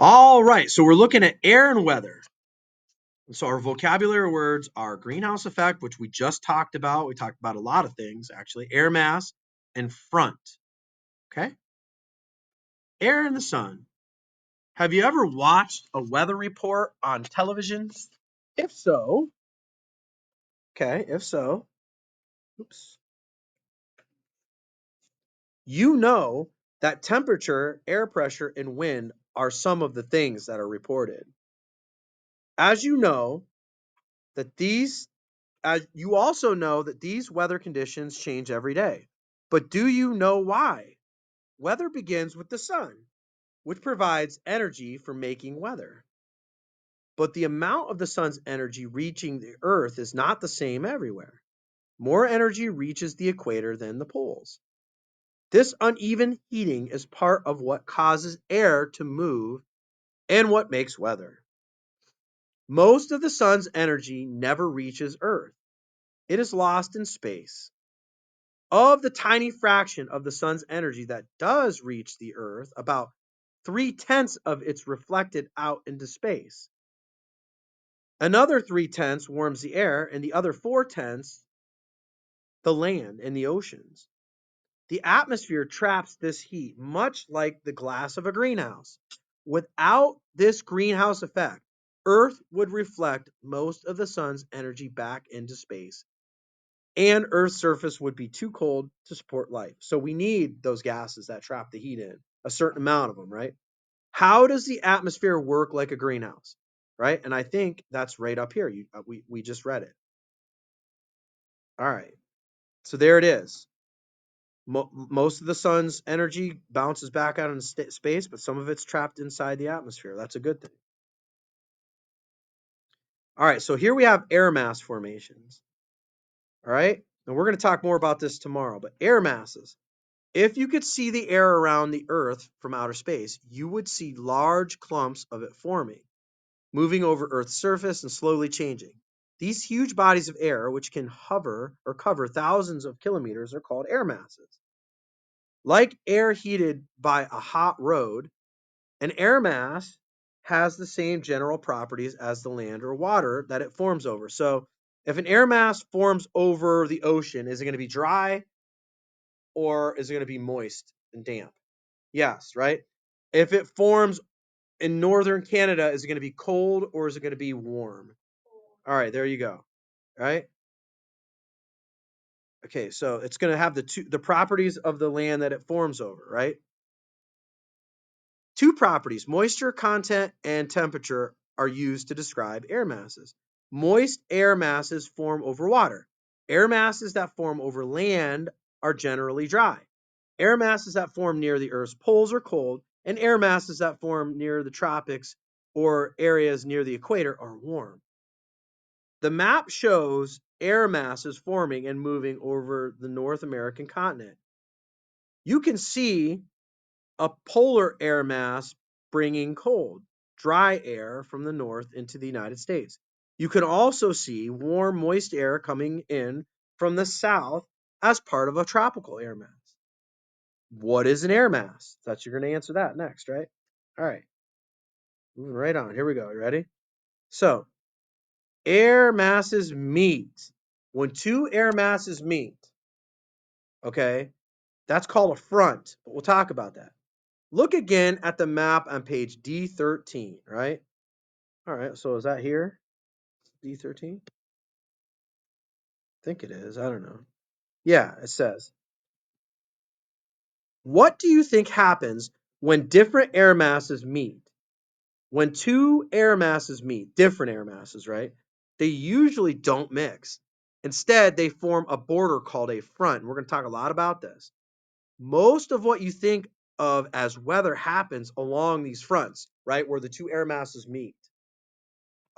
All right, so we're looking at air and weather. So our vocabulary words are greenhouse effect, which we just talked about. We talked about a lot of things, actually. Air mass and front. Okay? Air and the sun. Have you ever watched a weather report on television? If so, oops, you know that temperature, air pressure, and wind are some of the things that are reported. As you know, that these As you also know that these weather conditions change every day. But do you know why? Weather begins with the sun, which provides energy for making weather. But the amount of the sun's energy reaching the earth is not the same everywhere. More energy reaches the equator than the poles. This uneven heating is part of what causes air to move and what makes weather. Most of the sun's energy never reaches Earth. It is lost in space. Of the tiny fraction of the sun's energy that does reach the Earth, about 3/10 of it's reflected out into space. Another 3/10 warms the air, and the other 4/10 the land and the oceans. The atmosphere traps this heat, much like the glass of a greenhouse. Without this greenhouse effect, Earth would reflect most of the sun's energy back into space, and Earth's surface would be too cold to support life. So we need those gases that trap the heat in, a certain amount of them, right? How does the atmosphere work like a greenhouse, right? And I think that's right up here. We just read it. All right. So there it is. Most of the sun's energy bounces back out into space, but some of it's trapped inside the atmosphere. That's a good thing. All right. So here we have air mass formations. All right. And we're going to talk more about this tomorrow, but air masses. If you could see the air around the Earth from outer space, you would see large clumps of it forming, moving over Earth's surface and slowly changing. These huge bodies of air, which can hover or cover thousands of kilometers, are called air masses. Like air heated by a hot road, an air mass has the same general properties as the land or water that it forms over. So, if an air mass forms over the ocean, is it going to be dry or is it going to be moist and damp? Yes, right? If it forms in northern Canada, is it going to be cold or is it going to be warm? All right, there you go. Right? Okay, so it's going to have the properties of the land that it forms over, right? Two properties, moisture content and temperature, are used to describe air masses. Moist air masses form over water. Air masses that form over land are generally dry. Air masses that form near the Earth's poles are cold, and air masses that form near the tropics or areas near the equator are warm. The map shows air masses forming and moving over the North American continent. You can see a polar air mass bringing cold, dry air from the north into the United States. You can also see warm, moist air coming in from the south as part of a tropical air mass. What is an air mass? That's you're going to answer that next, right? All right, moving right on. Here we go. You ready? So, air masses meet. When two air masses meet, okay, that's called a front, but we'll talk about that. Look again at the map on page D13, right? All right, so is that here? D13? I think it is. I don't know. Yeah, it says. What do you think happens when different air masses meet? When two air masses meet, different air masses, right? They usually don't mix. Instead, they form a border called a front. We're going to talk a lot about this. Most of what you think of as weather happens along these fronts, right? Where the two air masses meet.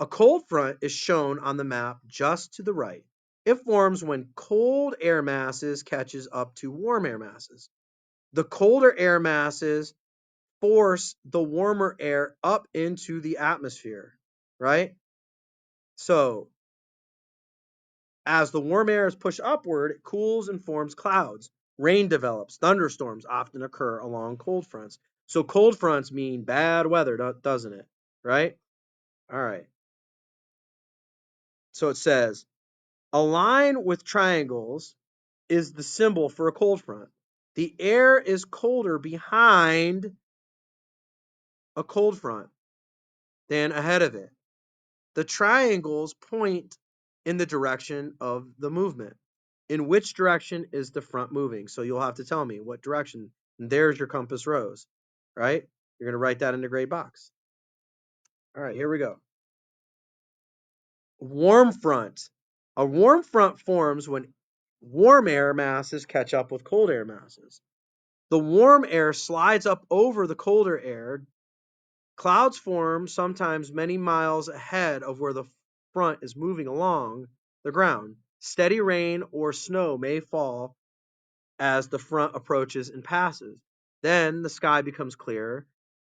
A cold front is shown on the map just to the right. It forms when cold air masses catches up to warm air masses. The colder air masses force the warmer air up into the atmosphere, right? So, as the warm air is pushed upward, it cools and forms clouds. Rain develops. Thunderstorms often occur along cold fronts. So cold fronts mean bad weather, doesn't it? Right? All right. So it says a line with triangles is the symbol for a cold front. The air is colder behind a cold front than ahead of it. The triangles point in the direction of the movement. In which direction is the front moving? So you'll have to tell me what direction. And there's your compass rose, right? You're going to write that in the gray box. All right, here we go. Warm front. A warm front forms when warm air masses catch up with cold air masses. The warm air slides up over the colder air. Clouds form sometimes many miles ahead of where the front is moving along the ground. Steady rain or snow may fall as the front approaches and passes. Then the sky becomes clear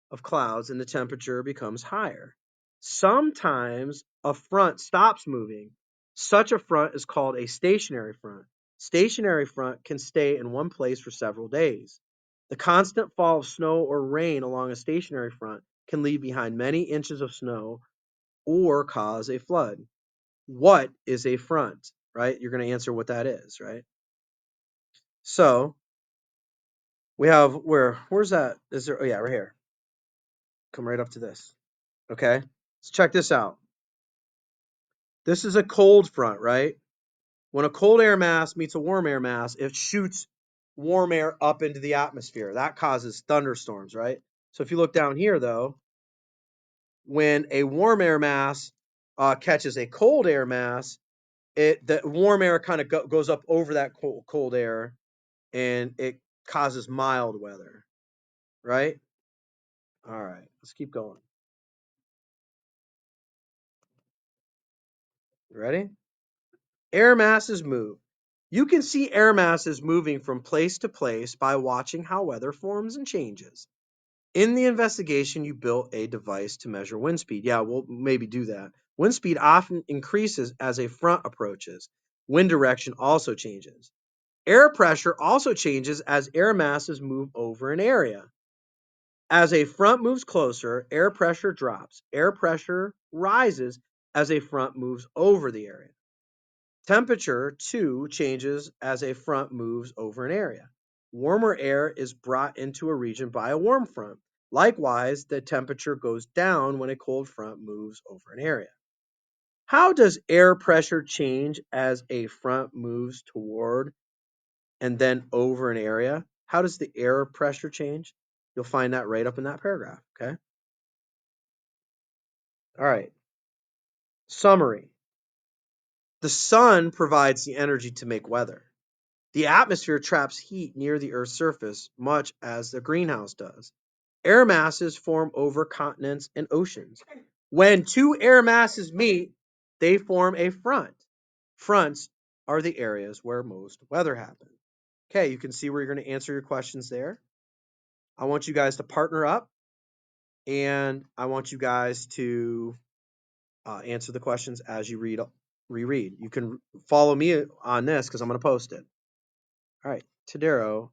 of clouds and the temperature becomes higher. Sometimes a front stops moving. Such a front is called a stationary front. Stationary front can stay in one place for several days. The constant fall of snow or rain along a stationary front can leave behind many inches of snow or cause a flood. What is a front? Right? You're going to answer what that is, right? So we have where's that? Is there? Oh yeah, right here. Come right up to this. Okay. Let's check this out. This is a cold front, right? When a cold air mass meets a warm air mass, it shoots warm air up into the atmosphere. That causes thunderstorms, right? So if you look down here, though, when a warm air mass catches a cold air mass, the warm air kind of goes up over that cold air, and it causes mild weather, right? All right, let's keep going. You ready? Air masses move. You can see air masses moving from place to place by watching how weather forms and changes. In the investigation, you built a device to measure wind speed. Yeah, we'll maybe do that. Wind speed often increases as a front approaches. Wind direction also changes. Air pressure also changes as air masses move over an area. As a front moves closer, air pressure drops. Air pressure rises as a front moves over the area. Temperature, too, changes as a front moves over an area. Warmer air is brought into a region by a warm front. Likewise, the temperature goes down when a cold front moves over an area. How does air pressure change as a front moves toward and then over an area? How does the air pressure change? You'll find that right up in that paragraph, okay? All right. Summary. The sun provides the energy to make weather. The atmosphere traps heat near the Earth's surface, much as the greenhouse does. Air masses form over continents and oceans. When two air masses meet, they form a front. Fronts are the areas where most weather happens. Okay, you can see where you're going to answer your questions there. I want you guys to partner up, and I want you guys to answer the questions as you reread. You can follow me on this because I'm going to post it. All right, Tadero